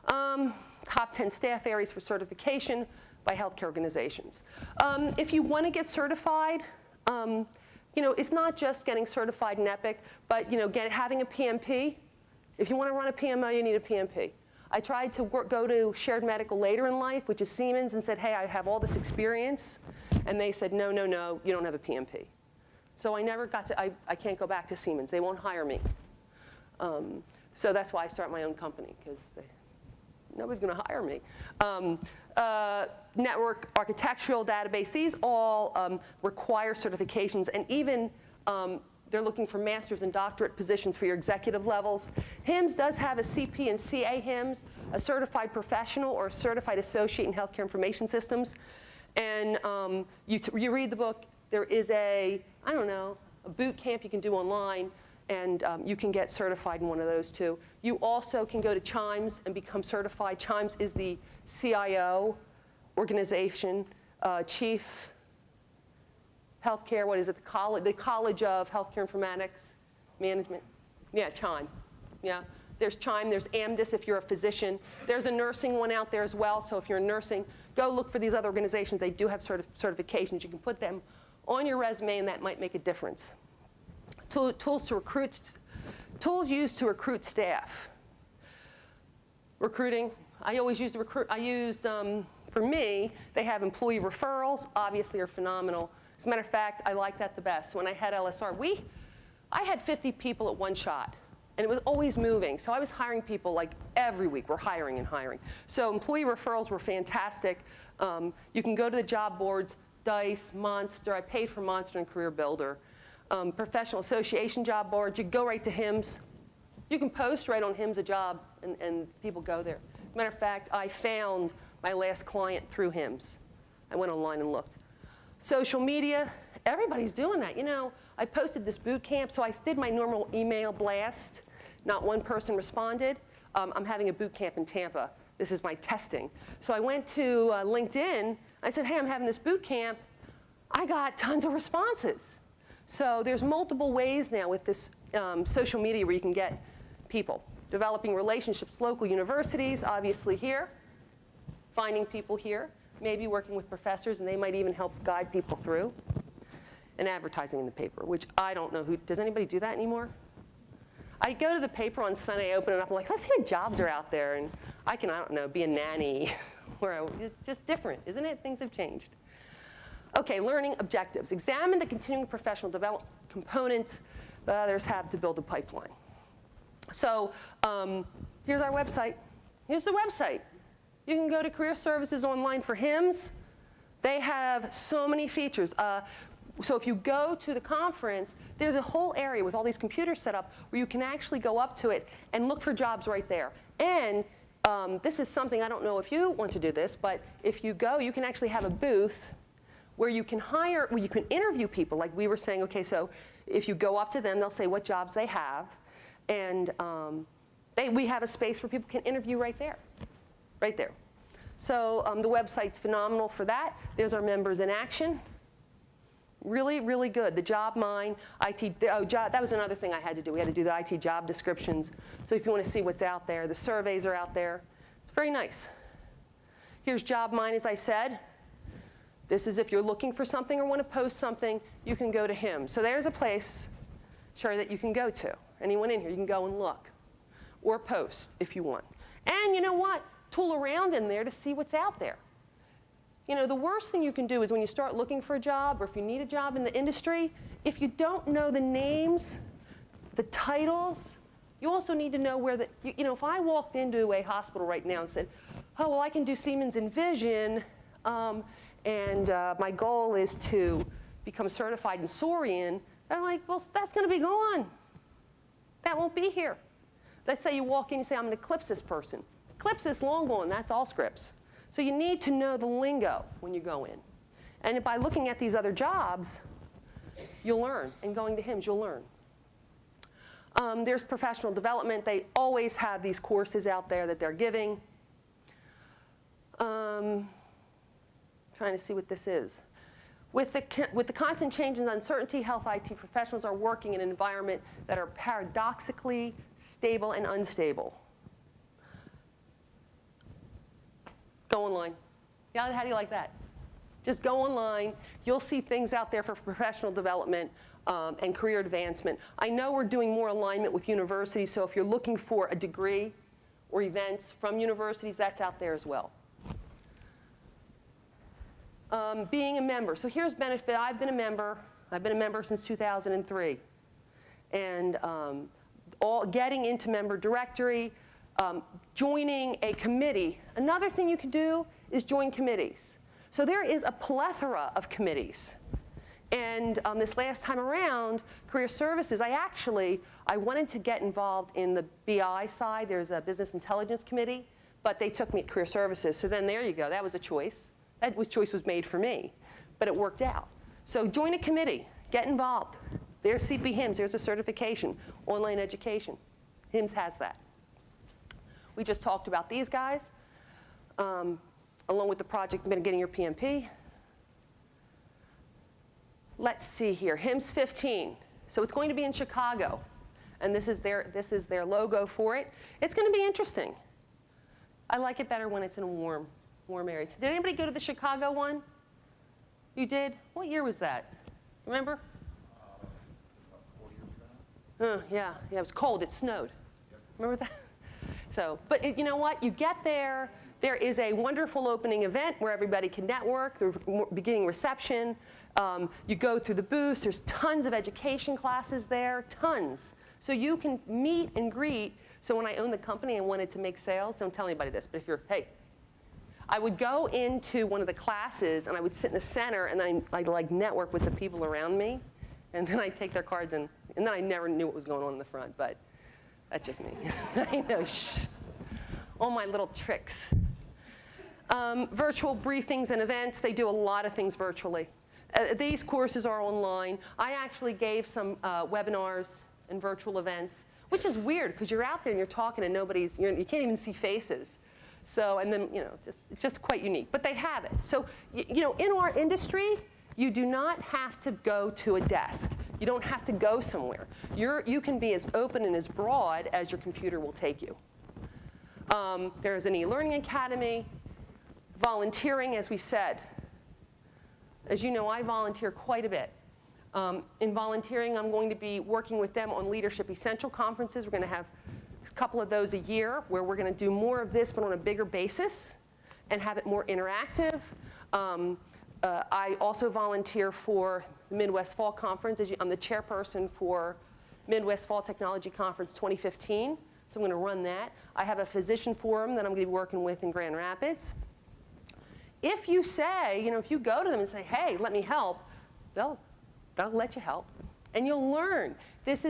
Top 10 staff areas for certification by healthcare organizations. If you want to get certified, you know, it's not just getting certified in Epic, but you know, having a PMP. If you want to run a PMO, you need a PMP. I tried to go to Shared Medical later in life, which is Siemens, and said, hey, I have all this experience. And they said, no, no, no, you don't have a PMP. So I never got to, I can't go back to Siemens. They won't hire me. So that's why I start my own company, because nobody's going to hire me. Network architectural database, these all require certifications, and even they're looking for master's and doctorate positions for your executive levels. HIMSS does have a CP and CA HIMSS, a certified professional or a certified associate in healthcare information systems. And you read the book, there is I don't know, a boot camp you can do online, and you can get certified in one of those too. You also can go to HIMSS and become certified. HIMSS is the CIO organization, chief healthcare, what is it, the College of Healthcare Informatics Management. Yeah, CHIME. Yeah, there's CHIME, there's AMDIS if you're a physician. There's a nursing one out there as well, so if you're nursing, go look for these other organizations. They do have certifications. You can put them on your resume, and that might make a difference. Tools used to recruit staff. Recruiting, I always use for me, they have employee referrals, obviously are phenomenal. As a matter of fact, I like that the best. When I had LSR, I had 50 people at one shot, and it was always moving. So I was hiring people like every week. We're hiring and hiring. So employee referrals were fantastic. You can go to the job boards, DICE, Monster. I paid for Monster and Career Builder. Professional association job boards. You go right to HIMSS. You can post right on HIMSS a job, and people go there. As a matter of fact, I found my last client through HIMSS. I went online and looked. Social media, everybody's doing that. You know, I posted this boot camp, so I did my normal email blast. Not one person responded. I'm having a boot camp in Tampa. This is my testing. So I went to LinkedIn. I said, hey, I'm having this boot camp. I got tons of responses. So there's multiple ways now with this social media where you can get people. Developing relationships, local universities, obviously here. Finding people here. Maybe working with professors, and they might even help guide people through. And advertising in the paper, which I don't know does anybody do that anymore? I go to the paper on Sunday, I open it up, I'm like, let's see what jobs are out there, and I don't know, be a nanny. It's just different, isn't it? Things have changed. Okay, learning objectives. Examine the continuing professional development components that others have to build a pipeline. So here's our website. Here's the website. You can go to Career Services online for HIMSS. They have so many features. So if you go to the conference, there's a whole area with all these computers set up where you can actually go up to it and look for jobs right there. And this is something, I don't know if you want to do this, but if you go, you can actually have a booth where you can you can interview people. Like we were saying, okay, so if you go up to them, they'll say what jobs they have. And we have a space where people can interview right there. Right there. So the website's phenomenal for that. There's our members in action. Really, really good. The job mine, that was another thing I had to do. We had to do the IT job descriptions. So if you want to see what's out there, the surveys are out there. It's very nice. Here's job mine, as I said. This is if you're looking for something or want to post something, you can go to HIMSS. So there's a place, sure, that you can go to. Anyone in here, you can go and look or post if you want. And you know what? Tool around in there to see what's out there. You know, the worst thing you can do is when you start looking for a job or if you need a job in the industry, if you don't know the names, the titles, you also need to know where the, you know, if I walked into a hospital right now and said, oh, well, I can do Siemens and Vision, and my goal is to become certified in Saurian, they're like, well, that's going to be gone. That won't be here. Let's say you walk in and say, I'm an Eclipsys person. Eclipsys, long gone, that's Allscripts. So you need to know the lingo when you go in. And by looking at these other jobs, you'll learn. And going to HIMSS, you'll learn. There's professional development. They always have these courses out there that they're giving. Trying to see what this is. With the constant change and uncertainty, health IT professionals are working in an environment that are paradoxically stable and unstable. Go online. Yeah, how do you like that? Just go online. You'll see things out there for professional development and career advancement. I know we're doing more alignment with universities, so if you're looking for a degree or events from universities, that's out there as well. Being a member. So here's benefit. I've been a member. I've been a member since 2003. And getting into member directory, joining a committee. Another thing you can do is join committees. So there is a plethora of committees. And this last time around, career services, I wanted to get involved in the BI side. There's a business intelligence committee, but they took me at career services. So then there you go. That was a choice. Choice was made for me, but it worked out. So join a committee. Get involved. There's CP HIMSS. There's a certification. Online education. HIMSS has that. We just talked about these guys, along with the project getting your PMP. Let's see here, HIMSS 15. So it's going to be in Chicago, and this is their logo for it. It's going to be interesting. I like it better when it's in warm areas. Did anybody go to the Chicago one? You did? What year was that? Remember? About 4 years ago. Yeah, it was cold. It snowed. Remember that? So, but you know what? You get there. There is a wonderful opening event where everybody can network, the beginning reception. You go through the booths. There's tons of education classes there, tons. So you can meet and greet. So when I owned the company and wanted to make sales, don't tell anybody this, but if you're, hey, I would go into one of the classes and I would sit in the center and then I'd like network with the people around me. And then I'd take their cards and then I never knew what was going on in the front, but that's just me. I know, all my little tricks. Virtual briefings and events, they do a lot of things virtually. These courses are online. I actually gave some webinars and virtual events, which is weird because you're out there and you're talking and you can't even see faces. So, and then, it's just quite unique. But they have it. So, in our industry, you do not have to go to a desk. You don't have to go somewhere. You can be as open and as broad as your computer will take you. There's an e-learning academy. Volunteering, as we said. As you know, I volunteer quite a bit. In volunteering, I'm going to be working with them on Leadership Essential conferences. We're going to have a couple of those a year where we're going to do more of this, but on a bigger basis and have it more interactive. I also volunteer for the Midwest Fall Conference. I'm the chairperson for Midwest Fall Technology Conference 2015, so I'm going to run that. I have a physician forum that I'm going to be working with in Grand Rapids. If you say, if you go to them and say, hey, let me help, they'll let you help. And you'll learn. This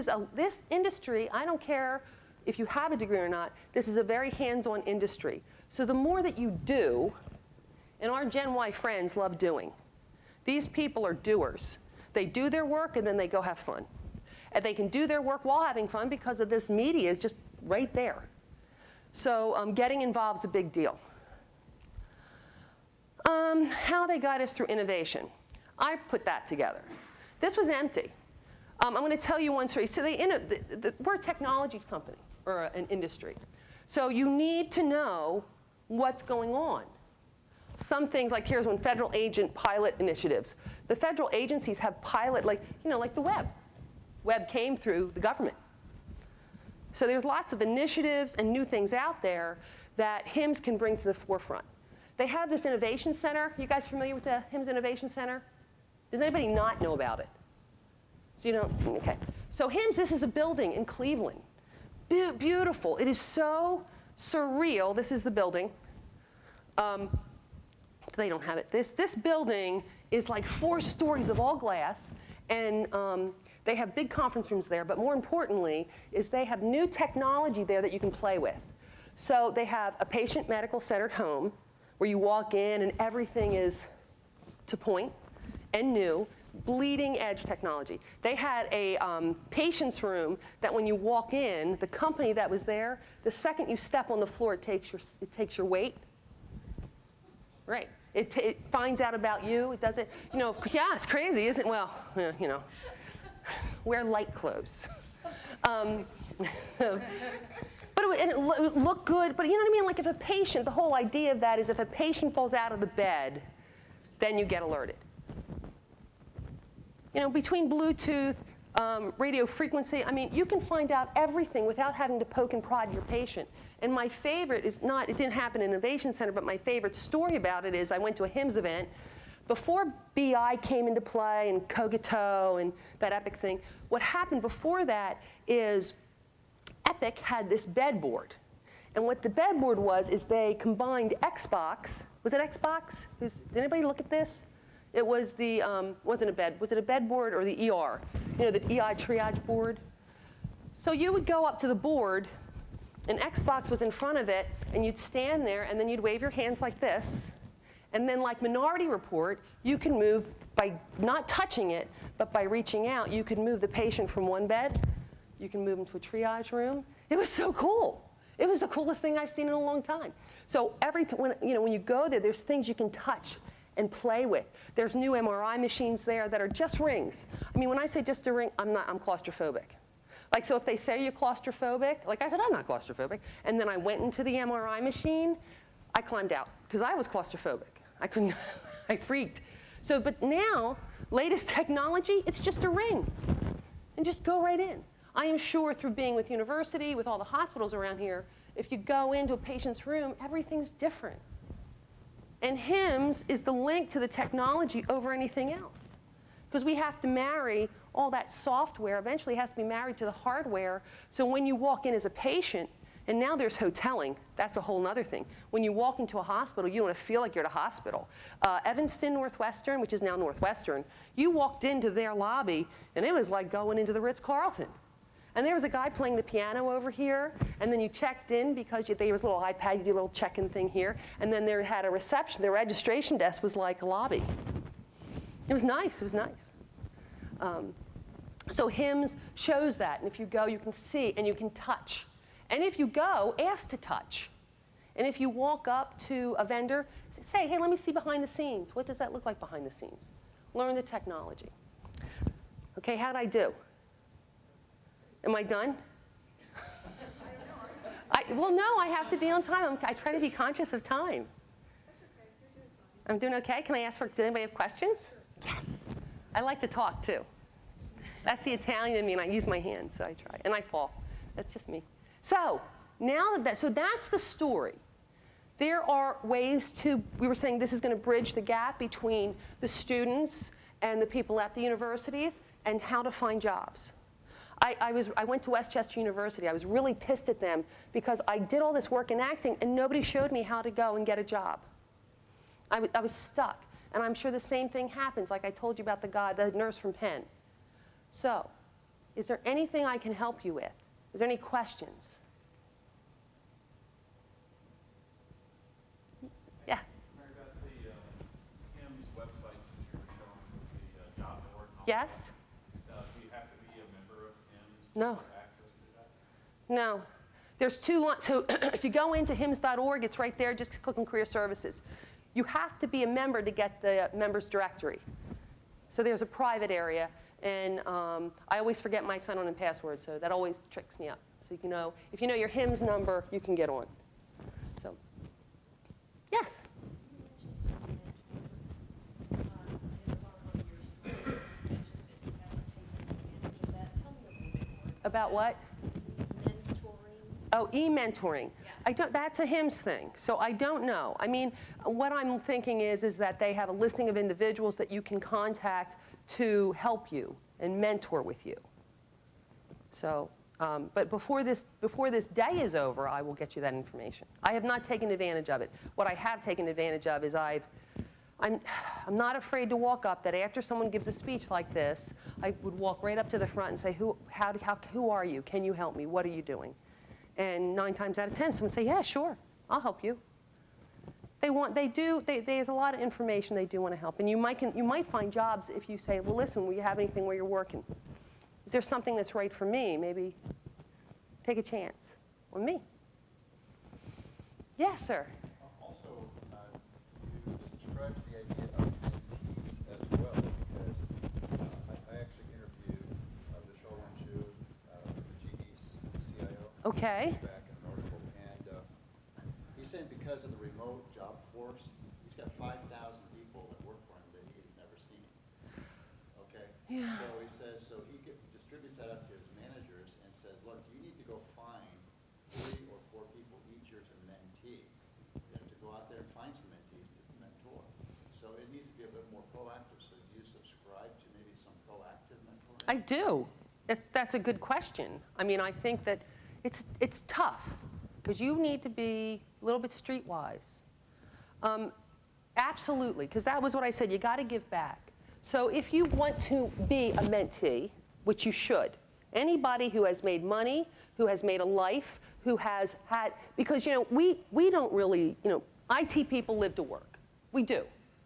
industry, I don't care if you have a degree or not, this is a very hands-on industry. So the more that you do, and our Gen Y friends love doing. These people are doers. They do their work and then they go have fun. And they can do their work while having fun because of this media is just right there. So getting involved is a big deal. How they got us through innovation. I put that together. This was empty. I'm going to tell you one story. So we're a technologies company, or an industry. So you need to know what's going on. some things like here's one, federal agent pilot initiatives. The federal agencies have pilot, like the web. Web came through the government. So there's lots of initiatives and new things out there that HIMSS can bring to the forefront. They have this innovation center. You guys familiar with the HIMSS Innovation Center? Does anybody not know about it? So you don't, okay. So HIMSS, this is a building in Cleveland. Beautiful. It is so surreal. This is the building. They don't have it. This building is like 4 stories of all glass, and they have big conference rooms there, but more importantly is they have new technology there that you can play with. So they have a patient medical centered home where you walk in and everything is to point and new, bleeding edge technology. They had a patient's room that when you walk in, the company that was there, the second you step on the floor, it takes your weight. Right. It finds out about you. It doesn't, yeah, it's crazy, isn't it? Well, wear light clothes. But it looked good, but you know what I mean? Like if a patient, the whole idea of that is if a patient falls out of the bed, then you get alerted. Between Bluetooth, radio frequency, I mean, you can find out everything without having to poke and prod your patient. And my favorite is not, it didn't happen in Innovation Center, but my favorite story about it is I went to a HIMSS event. Before BI came into play and Cogito and that Epic thing, what happened before that is Epic had this bed board. And what the bed board was is they combined Xbox. Was it Xbox? Did anybody look at this? It was the, wasn't a bed. Was it a bed board or the ER? The EI triage board. So you would go up to the board, and Xbox was in front of it, and you'd stand there, and then you'd wave your hands like this. And then like Minority Report, you can move by not touching it, but by reaching out, you could move the patient from one bed. You can move them to a triage room. It was so cool. It was the coolest thing I've seen in a long time. So when you go there, there's things you can touch and play with. There's new MRI machines there that are just rings. I mean, when I say just a ring, I'm claustrophobic. Like, so if they say you're claustrophobic, like I said, I'm not claustrophobic, and then I went into the MRI machine, I climbed out, because I was claustrophobic. I couldn't, I freaked. So, but now, latest technology, it's just a ring. And just go right in. I am sure through being with university, with all the hospitals around here, if you go into a patient's room, everything's different. And HIMSS is the link to the technology over anything else. Because we have to marry all that software, eventually has to be married to the hardware. So when you walk in as a patient, and now there's hoteling, that's a whole other thing. When you walk into a hospital, you want to feel like you're at a hospital. Evanston Northwestern, which is now Northwestern, you walked into their lobby, and it was like going into the Ritz-Carlton. And there was a guy playing the piano over here, and then you checked in because there was a little iPad, you do a little check-in thing here, and then they had a reception. The registration desk was like a lobby. It was nice, it was nice. So HIMSS shows that, and if you go, you can see and you can touch. And if you go, ask to touch. And if you walk up to a vendor, say, hey, let me see behind the scenes. What does that look like behind the scenes? Learn the technology. Okay, how'd I do? Am I done? Well, no, I have to be on time. I try to be conscious of time. I'm doing okay? Can I ask does anybody have questions? Yes. I like to talk, too. That's the Italian in me, and I use my hands, so I try. And I fall. That's just me. So now so that's the story. There are ways we were saying this is going to bridge the gap between the students and the people at the universities and how to find jobs. I went to Westchester University. I was really pissed at them because I did all this work in acting and nobody showed me how to go and get a job. I was stuck. And I'm sure the same thing happens, like I told you about the nurse from Penn. So, is there anything I can help you with? Is there any questions? Yeah. Mary Beth, the HIMSS websites that you were showing with the job board. Yes? Do you have to be a member of HIMSS No. to have access to that? No. There's 2 lines. So if you go into HIMSS.org, it's right there. Just click on Career Services. You have to be a member to get the members directory. So there's a private area. And I always forget my sign-on and password, so that always tricks me up. So you know, if you know your HIMSS number, you can get on. So, yes? You About what? Mentoring. Oh, e-mentoring. Yeah. That's a HIMSS thing, so I don't know. I mean, what I'm thinking is that they have a listing of individuals that you can contact to help you and mentor with you. So, but before this day is over, I will get you that information. I have not taken advantage of it. What I have taken advantage of is I'm not afraid to walk up, that after someone gives a speech like this, I would walk right up to the front and say, who are you? Can you help me? What are you doing? And 9 times out of 10, someone say, yeah, sure, I'll help you. There's a lot of information they do want to help. And you might find jobs if you say, well, listen, will you have anything where you're working? Is there something that's right for me? Maybe take a chance on me. Yes, sir. Also, you subscribe to the idea of mentees as well, because I actually interviewed Vishal Wanshu, the GD's CIO. Okay. Back in an article, and he's saying because of the remote job force, he's got 5,000 people that work for him that he has never seen. Okay? Yeah. So he says, so he distributes that up to his managers and says, look, you need to go find 3 or 4 people each year to mentee. You have to go out there and find some mentees to mentor. So it needs to be a bit more proactive. So do you subscribe to maybe some proactive mentoring? I do. That's a good question. I mean, I think that it's tough because you need to be a little bit streetwise. Absolutely, because that was what I said. You got to give back. So if you want to be a mentee, which you should, anybody who has made money, who has made a life, who has had, because we don't really, IT people live to work. We do.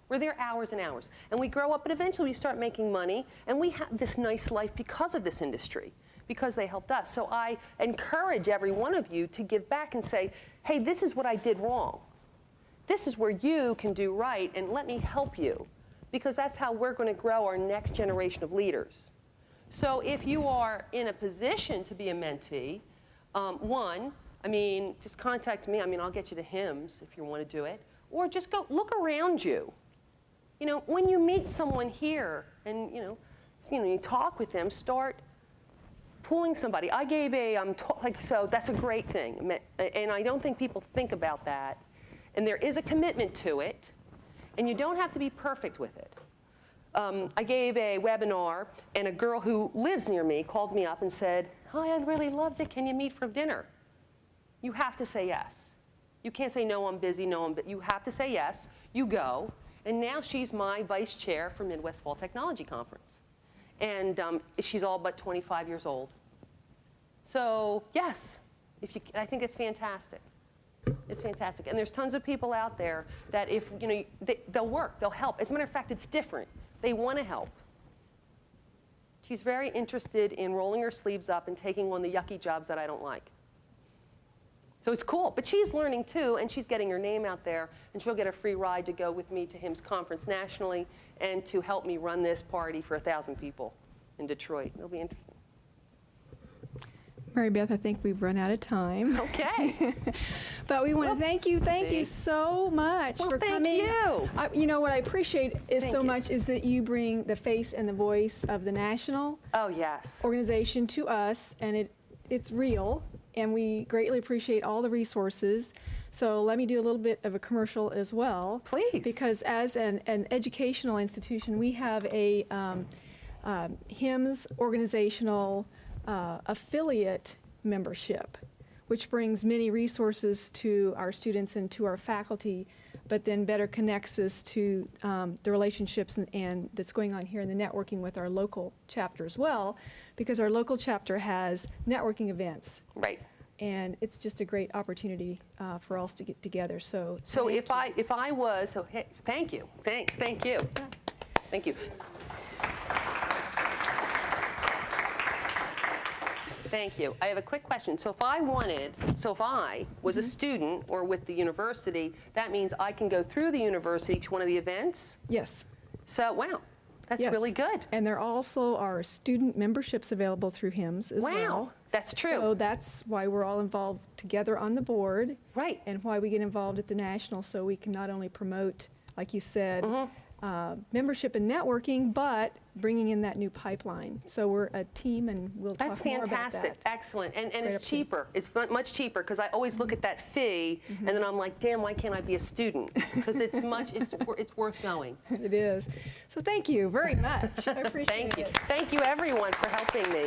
We're there hours and hours. And we grow up, and eventually we start making money, and we have this nice life because of this industry, because they helped us. So I encourage every one of you to give back and say, hey, this is what I did wrong. This is where you can do right, and let me help you. Because that's how we're going to grow our next generation of leaders. So if you are in a position to be a mentee, just contact me. I'll get you to HIMSS if you want to do it. Or just go look around you. When you meet someone here and, you talk with them, start pulling somebody. I gave so that's a great thing. And I don't think people think about that. And there is a commitment to it. And you don't have to be perfect with it. I gave a webinar, and a girl who lives near me called me up and said, hi, I really loved it. Can you meet for dinner? You have to say yes. You can't say, no, I'm busy, you have to say yes. You go. And now she's my vice chair for Midwest Fall Technology Conference. And she's all but 25 years old. So yes, I think it's fantastic. It's fantastic. And there's tons of people out there that if, they'll work, they'll help. As a matter of fact, it's different. They want to help. She's very interested in rolling her sleeves up and taking on the yucky jobs that I don't like. So it's cool. But she's learning too, and she's getting her name out there, and she'll get a free ride to go with me to HIMSS conference nationally and to help me run this party for 1,000 people in Detroit. It'll be interesting. Mary Beth, I think we've run out of time. Okay. But we want to thank you so much for coming. Thank you. What I appreciate is Thank you. is that you bring the face and the voice of the national organization to us, and it's real, and we greatly appreciate all the resources. So let me do a little bit of a commercial as well. Please. Because as an educational institution, we have a HIMSS organizational affiliate membership, which brings many resources to our students and to our faculty, but then better connects us to the relationships and that's going on here in the networking with our local chapter as well, because our local chapter has networking events. Right. And it's just a great opportunity for us to get together. So thank you. Thank you. Thank you. Thank you. I have a quick question. So if I was a student or with the university, that means I can go through the university to one of the events? Yes. So, wow, that's really good. And there also are student memberships available through HIMSS as well. Wow, that's true. So that's why we're all involved together on the board. Right. And why we get involved at the national, so we can not only promote, like you said, membership and networking, but bringing in that new pipeline. So we're a team, and we'll talk That's more about fantastic. that. Excellent. And Great it's opportunity. cheaper. It's much cheaper because I always look at that fee and then I'm like, damn, why can't I be a student? Because it's worth going. It is. So thank you very much. I appreciate Thank you. it. Thank you, everyone, for helping me.